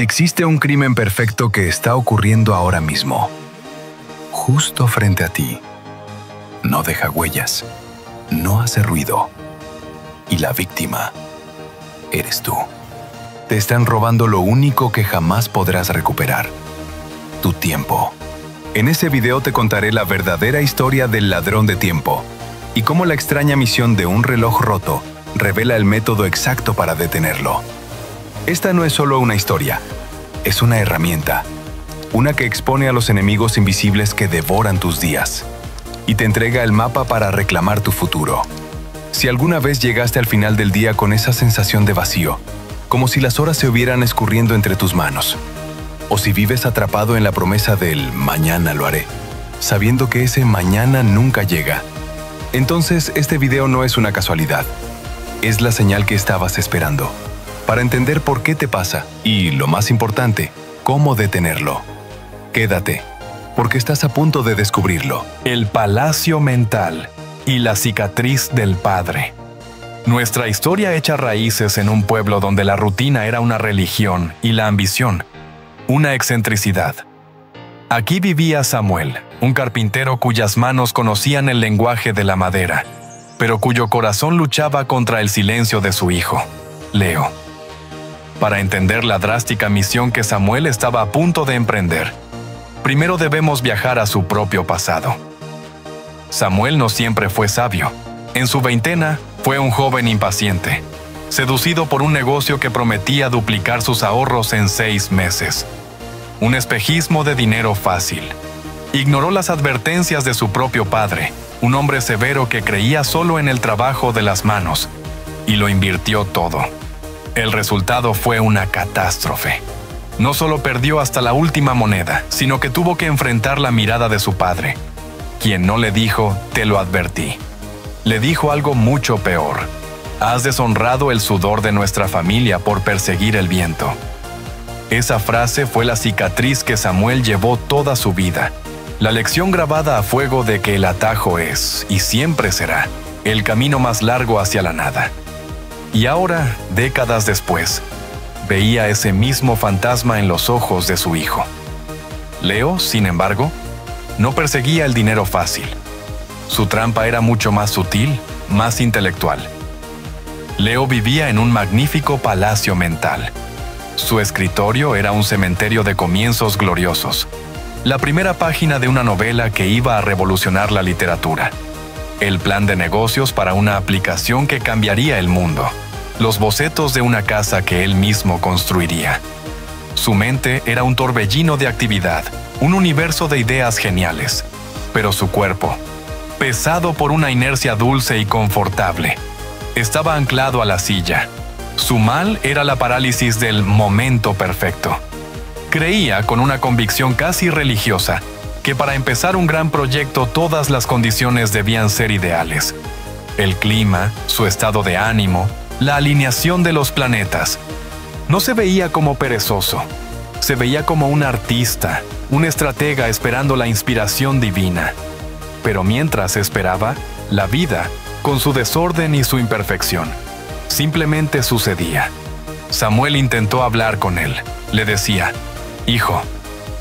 Existe un crimen perfecto que está ocurriendo ahora mismo, justo frente a ti. No deja huellas, no hace ruido. Y la víctima eres tú. Te están robando lo único que jamás podrás recuperar: tu tiempo. En ese video te contaré la verdadera historia del ladrón de tiempo y cómo la extraña misión de un reloj roto revela el método exacto para detenerlo. Esta no es solo una historia, es una herramienta, una que expone a los enemigos invisibles que devoran tus días y te entrega el mapa para reclamar tu futuro. Si alguna vez llegaste al final del día con esa sensación de vacío, como si las horas se hubieran escurriendo entre tus manos, o si vives atrapado en la promesa del mañana lo haré, sabiendo que ese mañana nunca llega, entonces este video no es una casualidad, es la señal que estabas esperando, para entender por qué te pasa y, lo más importante, cómo detenerlo. Quédate, porque estás a punto de descubrirlo. El palacio mental y la cicatriz del padre. Nuestra historia echa raíces en un pueblo donde la rutina era una religión y la ambición una excentricidad. Aquí vivía Samuel, un carpintero cuyas manos conocían el lenguaje de la madera, pero cuyo corazón luchaba contra el silencio de su hijo, Leo. Para entender la drástica misión que Samuel estaba a punto de emprender, primero debemos viajar a su propio pasado. Samuel no siempre fue sabio. En su veintena, fue un joven impaciente, seducido por un negocio que prometía duplicar sus ahorros en 6 meses. Un espejismo de dinero fácil. Ignoró las advertencias de su propio padre, un hombre severo que creía solo en el trabajo de las manos, y lo invirtió todo. El resultado fue una catástrofe. No solo perdió hasta la última moneda, sino que tuvo que enfrentar la mirada de su padre, quien no le dijo «te lo advertí». Le dijo algo mucho peor: «Has deshonrado el sudor de nuestra familia por perseguir el viento». Esa frase fue la cicatriz que Samuel llevó toda su vida, la lección grabada a fuego de que el atajo es, y siempre será, el camino más largo hacia la nada. Y ahora, décadas después, veía ese mismo fantasma en los ojos de su hijo. Leo, sin embargo, no perseguía el dinero fácil. Su trampa era mucho más sutil, más intelectual. Leo vivía en un magnífico palacio mental. Su escritorio era un cementerio de comienzos gloriosos, la primera página de una novela que iba a revolucionar la literatura, el plan de negocios para una aplicación que cambiaría el mundo, los bocetos de una casa que él mismo construiría. Su mente era un torbellino de actividad, un universo de ideas geniales, pero su cuerpo, pesado por una inercia dulce y confortable, estaba anclado a la silla. Su mal era la parálisis del momento perfecto. Creía, con una convicción casi religiosa, que para empezar un gran proyecto todas las condiciones debían ser ideales. El clima, su estado de ánimo, la alineación de los planetas. No se veía como perezoso, se veía como un artista, un estratega esperando la inspiración divina. Pero mientras esperaba, la vida, con su desorden y su imperfección, simplemente sucedía. Samuel intentó hablar con él. Le decía: «Hijo,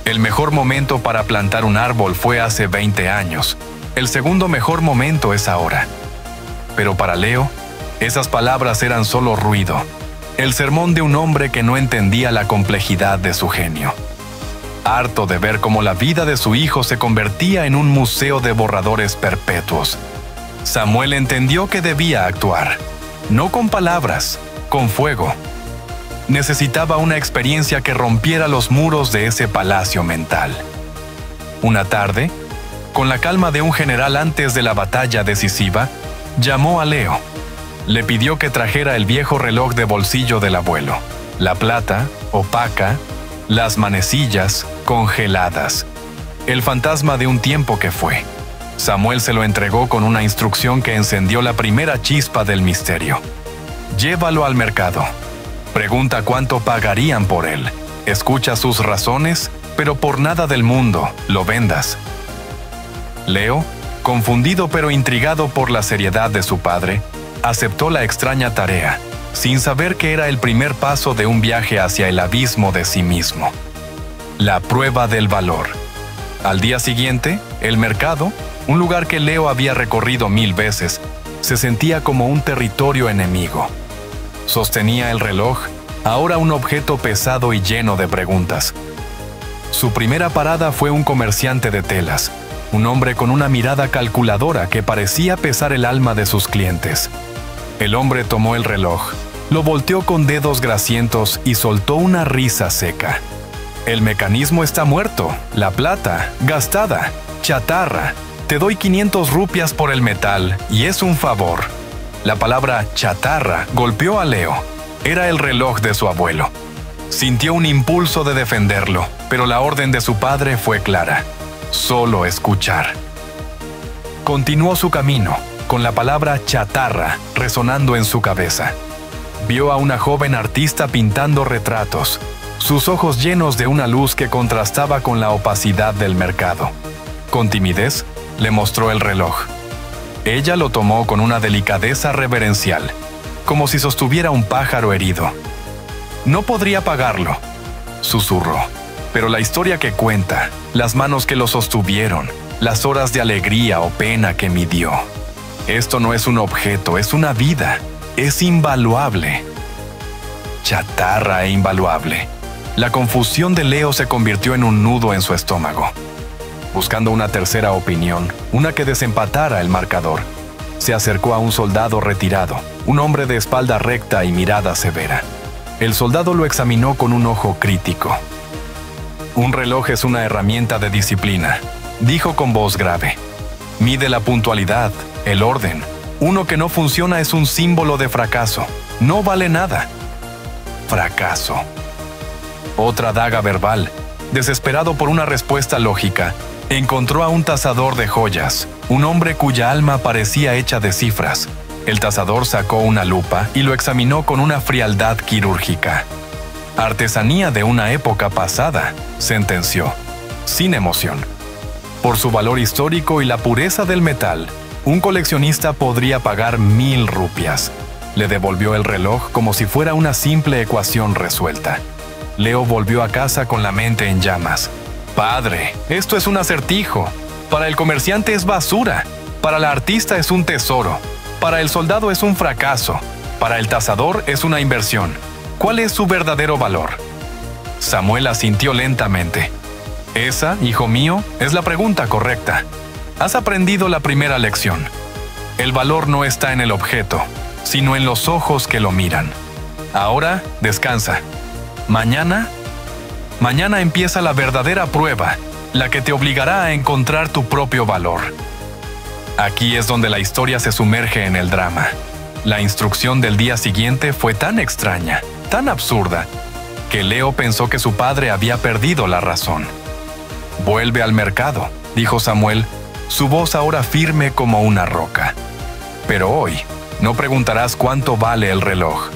el mejor momento para plantar un árbol fue hace 20 años. El segundo mejor momento es ahora». Pero para Leo, esas palabras eran solo ruido, el sermón de un hombre que no entendía la complejidad de su genio. Harto de ver cómo la vida de su hijo se convertía en un museo de borradores perpetuos, Samuel entendió que debía actuar. No con palabras, con fuego. Necesitaba una experiencia que rompiera los muros de ese palacio mental. Una tarde, con la calma de un general antes de la batalla decisiva, llamó a Leo. Le pidió que trajera el viejo reloj de bolsillo del abuelo, la plata, opaca, las manecillas, congeladas, el fantasma de un tiempo que fue. Samuel se lo entregó con una instrucción que encendió la primera chispa del misterio. Llévalo al mercado. Pregunta cuánto pagarían por él. Escucha sus razones, pero por nada del mundo lo vendas. Leo, confundido pero intrigado por la seriedad de su padre, aceptó la extraña tarea sin saber que era el primer paso de un viaje hacia el abismo de sí mismo. La prueba del valor. Al día siguiente, el mercado, un lugar que Leo había recorrido 1000 veces, se sentía como un territorio enemigo. Sostenía el reloj, ahora un objeto pesado y lleno de preguntas. Su primera parada fue un comerciante de telas, un hombre con una mirada calculadora que parecía pesar el alma de sus clientes. El hombre tomó el reloj, lo volteó con dedos grasientos y soltó una risa seca. El mecanismo está muerto, la plata, gastada, chatarra. Te doy 500 rupias por el metal y es un favor. La palabra chatarra golpeó a Leo. Era el reloj de su abuelo. Sintió un impulso de defenderlo, pero la orden de su padre fue clara: solo escuchar. Continuó su camino, con la palabra chatarra resonando en su cabeza. Vio a una joven artista pintando retratos, sus ojos llenos de una luz que contrastaba con la opacidad del mercado. Con timidez, le mostró el reloj. Ella lo tomó con una delicadeza reverencial, como si sostuviera un pájaro herido. No podría pagarlo, susurró, pero la historia que cuenta, las manos que lo sostuvieron, las horas de alegría o pena que midió. Esto no es un objeto, es una vida, es invaluable. Chatarra e invaluable. La confusión de Leo se convirtió en un nudo en su estómago. Buscando una tercera opinión, una que desempatara el marcador, se acercó a un soldado retirado, un hombre de espalda recta y mirada severa. El soldado lo examinó con un ojo crítico. Un reloj es una herramienta de disciplina, dijo con voz grave. Mide la puntualidad, el orden. Uno que no funciona es un símbolo de fracaso. No vale nada. Fracaso. Otra daga verbal. Desesperado por una respuesta lógica, encontró a un tasador de joyas, un hombre cuya alma parecía hecha de cifras. El tasador sacó una lupa y lo examinó con una frialdad quirúrgica. Artesanía de una época pasada, sentenció, sin emoción. Por su valor histórico y la pureza del metal, un coleccionista podría pagar 1000 rupias. Le devolvió el reloj como si fuera una simple ecuación resuelta. Leo volvió a casa con la mente en llamas. Padre, esto es un acertijo. Para el comerciante es basura. Para la artista es un tesoro. Para el soldado es un fracaso. Para el tasador es una inversión. ¿Cuál es su verdadero valor? Samuel asintió lentamente. Esa, hijo mío, es la pregunta correcta. Has aprendido la primera lección. El valor no está en el objeto, sino en los ojos que lo miran. Ahora, descansa. Mañana empieza la verdadera prueba, la que te obligará a encontrar tu propio valor. Aquí es donde la historia se sumerge en el drama. La instrucción del día siguiente fue tan extraña, tan absurda, que Leo pensó que su padre había perdido la razón. «Vuelve al mercado», dijo Samuel, su voz ahora firme como una roca. «Pero hoy no preguntarás cuánto vale el reloj.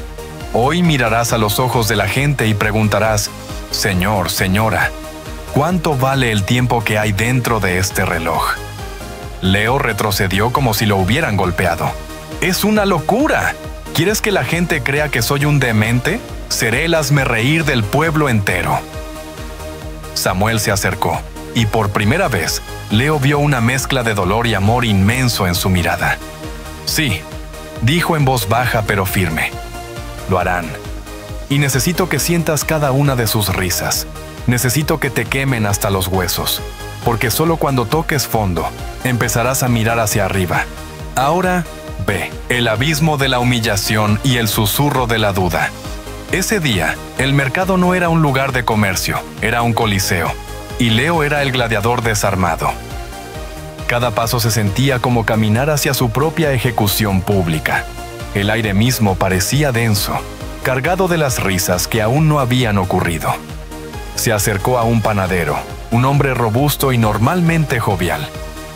Hoy mirarás a los ojos de la gente y preguntarás: Señor, señora, ¿cuánto vale el tiempo que hay dentro de este reloj?» Leo retrocedió como si lo hubieran golpeado. «¡Es una locura! ¿Quieres que la gente crea que soy un demente? Seré el hazmerreír del pueblo entero». Samuel se acercó, y por primera vez, Leo vio una mezcla de dolor y amor inmenso en su mirada. «Sí», dijo en voz baja pero firme, «lo harán. Y necesito que sientas cada una de sus risas. Necesito que te quemen hasta los huesos, porque solo cuando toques fondo, empezarás a mirar hacia arriba. Ahora, ve el abismo de la humillación y el susurro de la duda». Ese día, el mercado no era un lugar de comercio, era un coliseo, y Leo era el gladiador desarmado. Cada paso se sentía como caminar hacia su propia ejecución pública. El aire mismo parecía denso, cargado de las risas que aún no habían ocurrido. Se acercó a un panadero, un hombre robusto y normalmente jovial.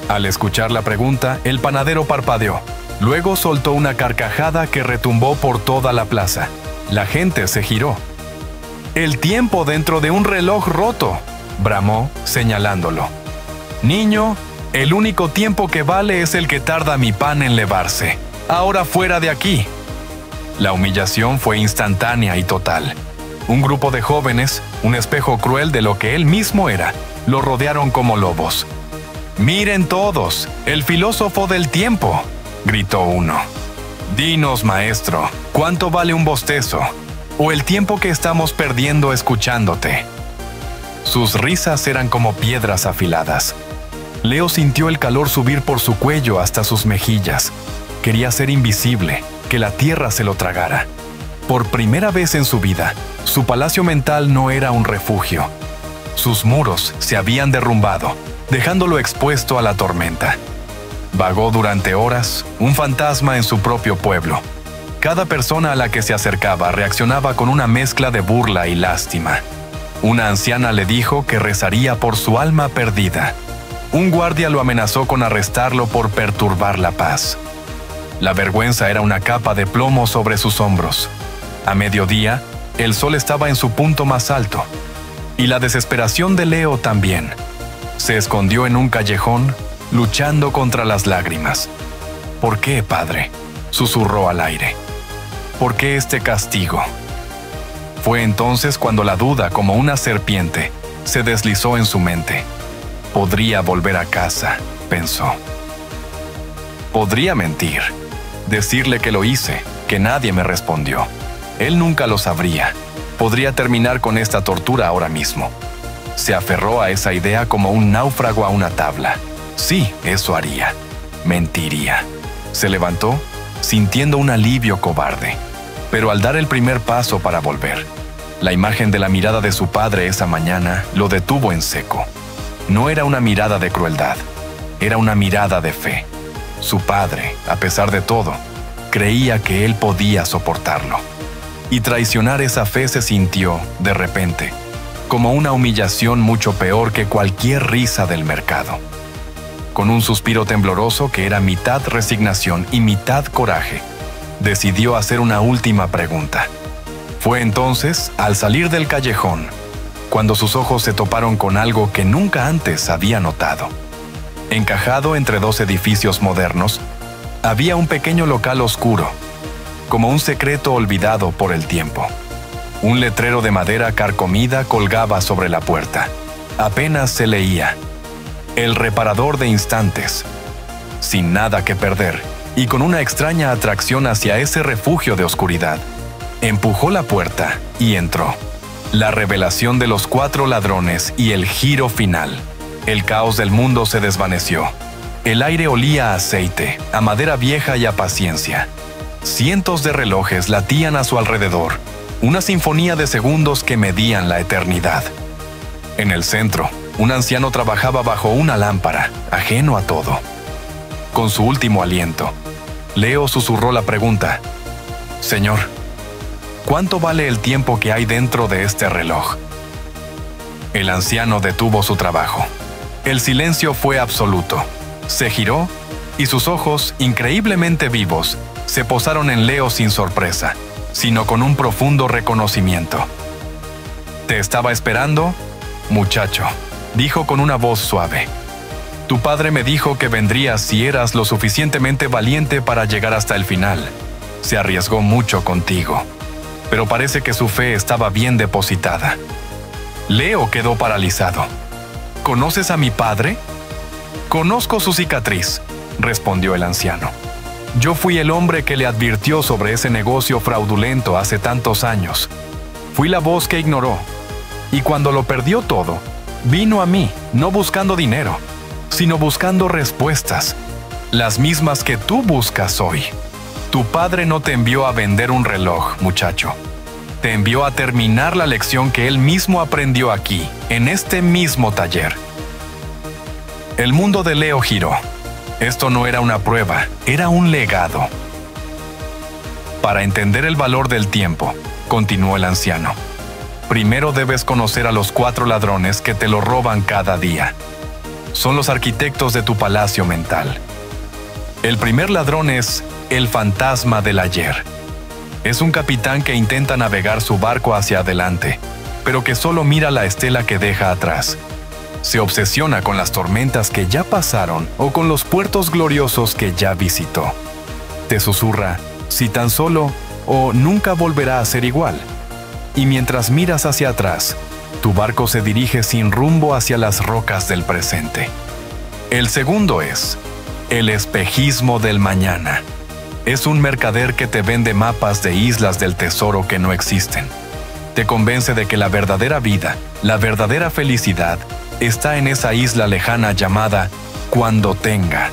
Al escuchar la pregunta, el panadero parpadeó. Luego soltó una carcajada que retumbó por toda la plaza. La gente se giró. «El tiempo dentro de un reloj roto», bramó, señalándolo. «Niño, el único tiempo que vale es el que tarda mi pan en levarse. Ahora fuera de aquí». La humillación fue instantánea y total. Un grupo de jóvenes, un espejo cruel de lo que él mismo era, lo rodearon como lobos. «¡Miren todos! ¡El filósofo del tiempo!», gritó uno. «Dinos, maestro, ¿cuánto vale un bostezo? ¿O el tiempo que estamos perdiendo escuchándote?». Sus risas eran como piedras afiladas. Leo sintió el calor subir por su cuello hasta sus mejillas. Quería ser invisible, que la tierra se lo tragara. Por primera vez en su vida, su palacio mental no era un refugio. Sus muros se habían derrumbado, dejándolo expuesto a la tormenta. Vagó durante horas, un fantasma en su propio pueblo. Cada persona a la que se acercaba reaccionaba con una mezcla de burla y lástima. Una anciana le dijo que rezaría por su alma perdida. Un guardia lo amenazó con arrestarlo por perturbar la paz. La vergüenza era una capa de plomo sobre sus hombros. A mediodía, el sol estaba en su punto más alto. Y la desesperación de Leo también. Se escondió en un callejón, luchando contra las lágrimas. «¿Por qué, padre?», susurró al aire. «¿Por qué este castigo?». Fue entonces cuando la duda, como una serpiente, se deslizó en su mente. Podría volver a casa, pensó. Podría mentir, decirle que lo hice, que nadie me respondió. Él nunca lo sabría. Podría terminar con esta tortura ahora mismo. Se aferró a esa idea como un náufrago a una tabla. Sí, eso haría. Mentiría. Se levantó, sintiendo un alivio cobarde. Pero al dar el primer paso para volver, la imagen de la mirada de su padre esa mañana lo detuvo en seco. No era una mirada de crueldad, era una mirada de fe. Su padre, a pesar de todo, creía que él podía soportarlo. Y traicionar esa fe se sintió, de repente, como una humillación mucho peor que cualquier risa del mercado. Con un suspiro tembloroso que era mitad resignación y mitad coraje, decidió hacer una última pregunta. Fue entonces, al salir del callejón, cuando sus ojos se toparon con algo que nunca antes había notado. Encajado entre dos edificios modernos, había un pequeño local oscuro, como un secreto olvidado por el tiempo. Un letrero de madera carcomida colgaba sobre la puerta. Apenas se leía: «El reparador de instantes». Sin nada que perder, y con una extraña atracción hacia ese refugio de oscuridad, empujó la puerta y entró. La revelación de los 4 ladrones y el giro final. El caos del mundo se desvaneció. El aire olía a aceite, a madera vieja y a paciencia. Cientos de relojes latían a su alrededor, una sinfonía de segundos que medían la eternidad. En el centro, un anciano trabajaba bajo una lámpara, ajeno a todo. Con su último aliento, Leo susurró la pregunta: «Señor, ¿cuánto vale el tiempo que hay dentro de este reloj?». El anciano detuvo su trabajo. El silencio fue absoluto. Se giró y sus ojos, increíblemente vivos, se posaron en Leo sin sorpresa, sino con un profundo reconocimiento. «Te estaba esperando, muchacho», dijo con una voz suave. «Tu padre me dijo que vendrías si eras lo suficientemente valiente para llegar hasta el final. Se arriesgó mucho contigo, pero parece que su fe estaba bien depositada». Leo quedó paralizado. «¿Conoces a mi padre?». «Conozco su cicatriz», respondió el anciano. «Yo fui el hombre que le advirtió sobre ese negocio fraudulento hace tantos años. Fui la voz que ignoró. Y cuando lo perdió todo, vino a mí, no buscando dinero, sino buscando respuestas, las mismas que tú buscas hoy. Tu padre no te envió a vender un reloj, muchacho. Te envió a terminar la lección que él mismo aprendió aquí, en este mismo taller». El mundo de Leo giró. Esto no era una prueba, era un legado. «Para entender el valor del tiempo», continuó el anciano, «primero debes conocer a los 4 ladrones que te lo roban cada día. Son los arquitectos de tu palacio mental. El primer ladrón es el fantasma del ayer. Es un capitán que intenta navegar su barco hacia adelante, pero que solo mira la estela que deja atrás. Se obsesiona con las tormentas que ya pasaron o con los puertos gloriosos que ya visitó. Te susurra: si tan solo o nunca volverá a ser igual. Y mientras miras hacia atrás, tu barco se dirige sin rumbo hacia las rocas del presente. El segundo es el espejismo del mañana. Es un mercader que te vende mapas de islas del tesoro que no existen. Te convence de que la verdadera vida, la verdadera felicidad, está en esa isla lejana llamada cuando tenga,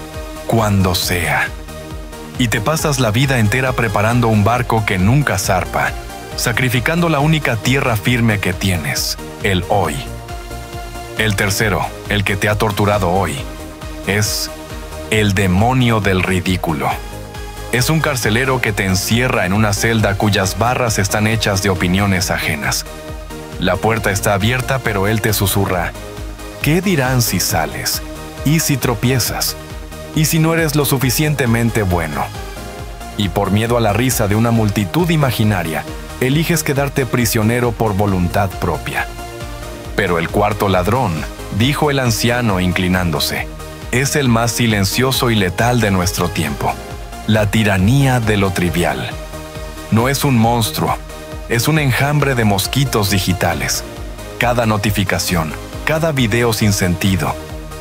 cuando sea. Y te pasas la vida entera preparando un barco que nunca zarpa, sacrificando la única tierra firme que tienes, el hoy. El tercero, el que te ha torturado hoy, es el demonio del ridículo. Es un carcelero que te encierra en una celda cuyas barras están hechas de opiniones ajenas. La puerta está abierta, pero él te susurra: ¿qué dirán si sales? ¿Y si tropiezas? ¿Y si no eres lo suficientemente bueno? Y por miedo a la risa de una multitud imaginaria, eliges quedarte prisionero por voluntad propia. Pero el cuarto ladrón, dijo el anciano inclinándose, es el más silencioso y letal de nuestro tiempo. La tiranía de lo trivial. No es un monstruo, es un enjambre de mosquitos digitales. Cada notificación, cada video sin sentido,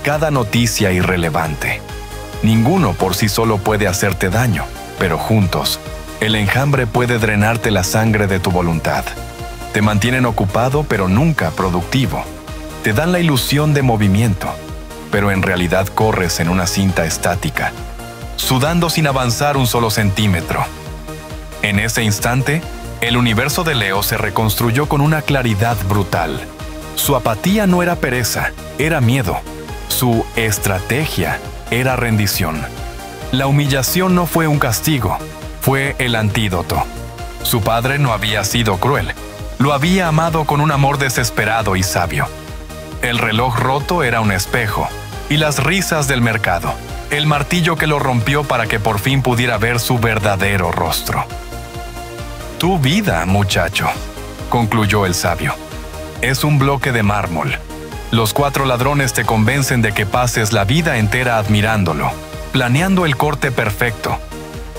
cada noticia irrelevante. Ninguno por sí solo puede hacerte daño, pero juntos, el enjambre puede drenarte la sangre de tu voluntad. Te mantienen ocupado, pero nunca productivo. Te dan la ilusión de movimiento, pero en realidad corres en una cinta estática, sudando sin avanzar un solo centímetro. En ese instante, el universo de Leo se reconstruyó con una claridad brutal. Su apatía no era pereza, era miedo. Su estrategia era rendición. La humillación no fue un castigo, fue el antídoto. Su padre no había sido cruel, lo había amado con un amor desesperado y sabio. El reloj roto era un espejo, y las risas del mercado, el martillo que lo rompió para que por fin pudiera ver su verdadero rostro. Tu vida, muchacho, concluyó el sabio, es un bloque de mármol. Los cuatro ladrones te convencen de que pases la vida entera admirándolo, planeando el corte perfecto.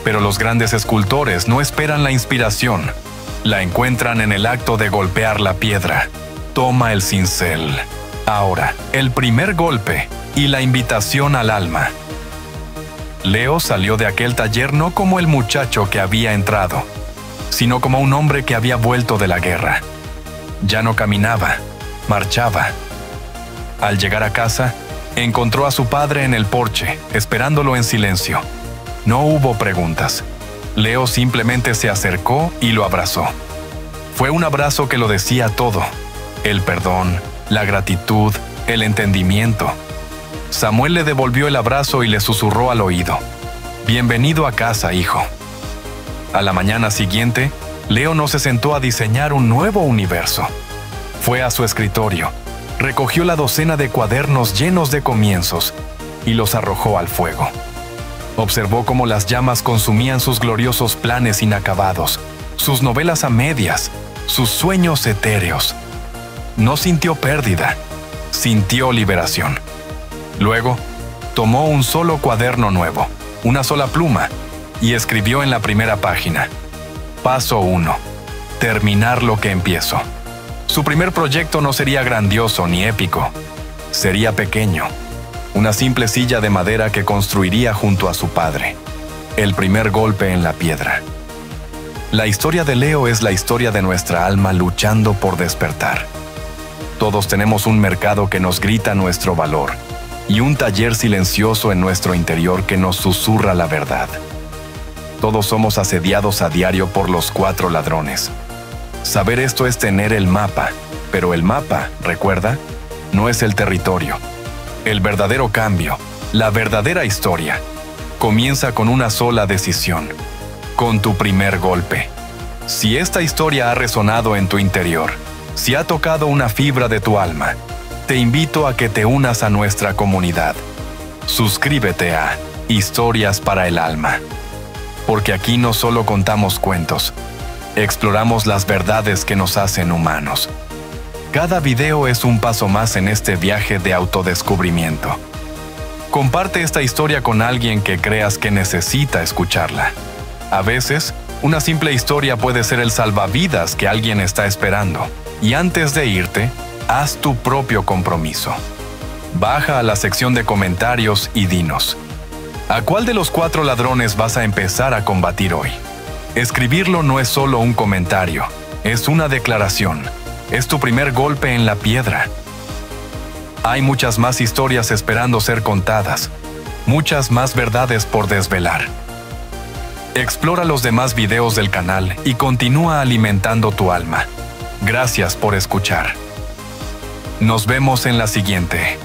Pero los grandes escultores no esperan la inspiración, la encuentran en el acto de golpear la piedra. Toma el cincel. Ahora, el primer golpe y la invitación al alma. Leo salió de aquel taller no como el muchacho que había entrado, sino como un hombre que había vuelto de la guerra. Ya no caminaba, marchaba. Al llegar a casa, encontró a su padre en el porche, esperándolo en silencio. No hubo preguntas. Leo simplemente se acercó y lo abrazó. Fue un abrazo que lo decía todo: el perdón, la gratitud, el entendimiento. Samuel le devolvió el abrazo y le susurró al oído: «Bienvenido a casa, hijo». A la mañana siguiente, Leo no se sentó a diseñar un nuevo universo. Fue a su escritorio, recogió la docena de cuadernos llenos de comienzos y los arrojó al fuego. Observó cómo las llamas consumían sus gloriosos planes inacabados, sus novelas a medias, sus sueños etéreos. No sintió pérdida, sintió liberación. Luego, tomó un solo cuaderno nuevo, una sola pluma, y escribió en la primera página: Paso 1. Terminar lo que empiezo. Su primer proyecto no sería grandioso ni épico. Sería pequeño. Una simple silla de madera que construiría junto a su padre. El primer golpe en la piedra. La historia de Leo es la historia de nuestra alma luchando por despertar. Todos tenemos un mercado que nos grita nuestro valor y un taller silencioso en nuestro interior que nos susurra la verdad. Todos somos asediados a diario por los cuatro ladrones. Saber esto es tener el mapa, pero el mapa, recuerda, no es el territorio. El verdadero cambio, la verdadera historia, comienza con una sola decisión, con tu primer golpe. Si esta historia ha resonado en tu interior, si ha tocado una fibra de tu alma, te invito a que te unas a nuestra comunidad. Suscríbete a Historias para el Alma, porque aquí no solo contamos cuentos, exploramos las verdades que nos hacen humanos. Cada video es un paso más en este viaje de autodescubrimiento. Comparte esta historia con alguien que creas que necesita escucharla. A veces, Una simple historia puede ser el salvavidas que alguien está esperando. Y antes de irte, haz tu propio compromiso. Baja a la sección de comentarios y dinos: ¿a cuál de los 4 ladrones vas a empezar a combatir hoy? Escribirlo no es solo un comentario, es una declaración. Es tu primer golpe en la piedra. Hay muchas más historias esperando ser contadas, muchas más verdades por desvelar. Explora los demás videos del canal y continúa alimentando tu alma. Gracias por escuchar. Nos vemos en la siguiente.